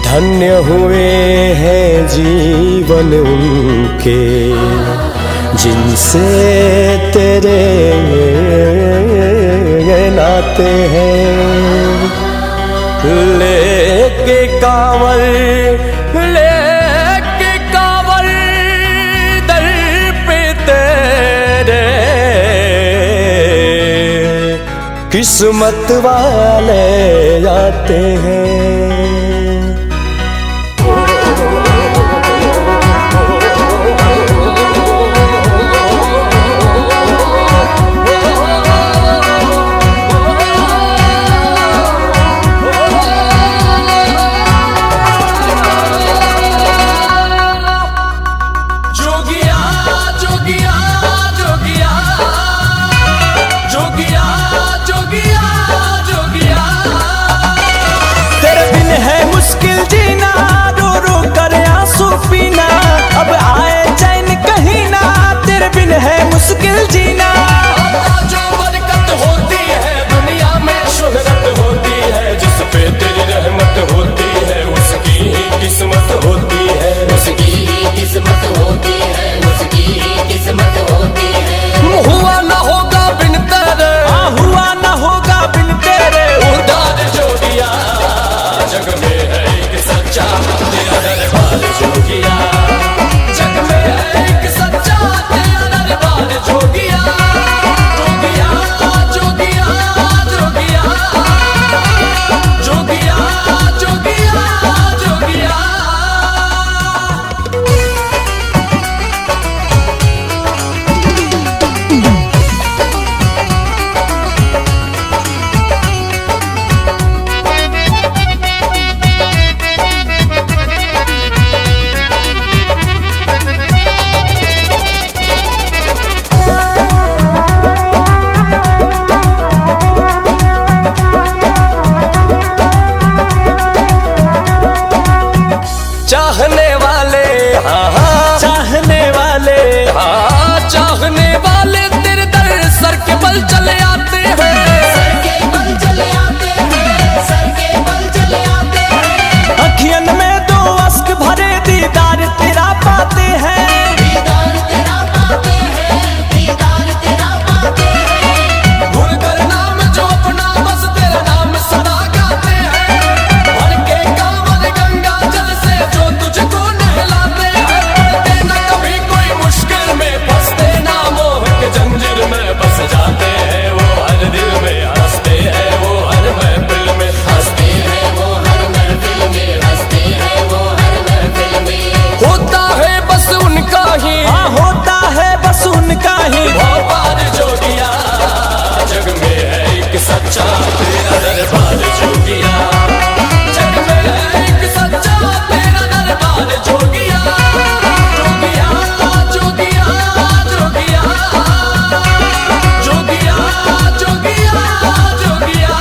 धन्य हुए हैं जीवन उनके जिनसे तेरे नाते हैं। लेके कांवर दर पे तेरे किस्मत वाले आते हैं। मुश्किल जीना जो बरकत होती है दुनिया में शोहरत होती है। जिस पे तेरी रहमत होती है उसकी ही किस्मत होती है। उसकी ही किस्मत होती है। उसकी ही किस्मत होती है। हुआ ना होगा बिन तेरे, हुआ ना होगा बिन तेरे उधार जो दिया जग में है एक सच्चा तेरा दरबार जो किया। जग में है एक सच्चा तेरा दरबार जो किया। चाहने वाले चाहने वाले चाहने वाले तेरे दर सर के बल चले आते हैं। सर के बल चले आते हैं। सर के बल चले आते हैं। अखियन में दो अश्क भरे दीदार तेरा पाते हैं। दीदार तेरा पाते हैं। दीदार तेरा पाते हैं। भूल कर नाम जो अपना बस तेरा नाम सदा गाते हैं। भर के कांवर गंगा जल से जो तुझको नहलाते हैं। पड़ते न कभी कोई मुश्किल में फंसते ना मोह के जंजीर में बस जाते हैं। वो हर दिल में हंसते हैं। वो हर महफिल में हंसते हैं। वो हर महफिल में हंसते हैं। वो हर महफिल में होता है बस उनका ही, होता है बस उनका ही व्यापार जो किया। जग में है एक सच्चा तेरा दरबार जो किया। जग में है एक सच्चा तेरा दरबार जो किया। जो किया जो किया जो किया जो किया जो किया जो किया।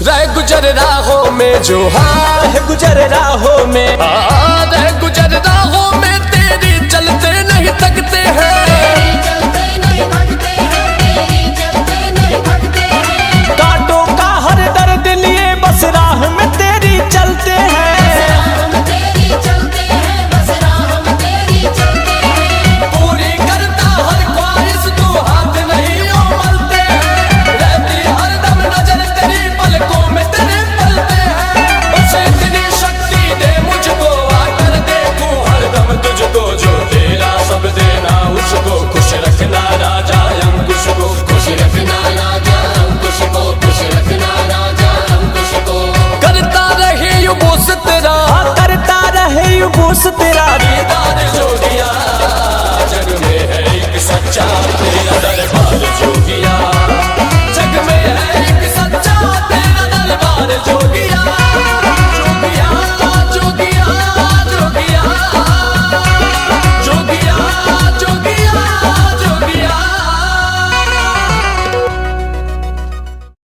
रह गुजर राहों में जो गुजर राहों में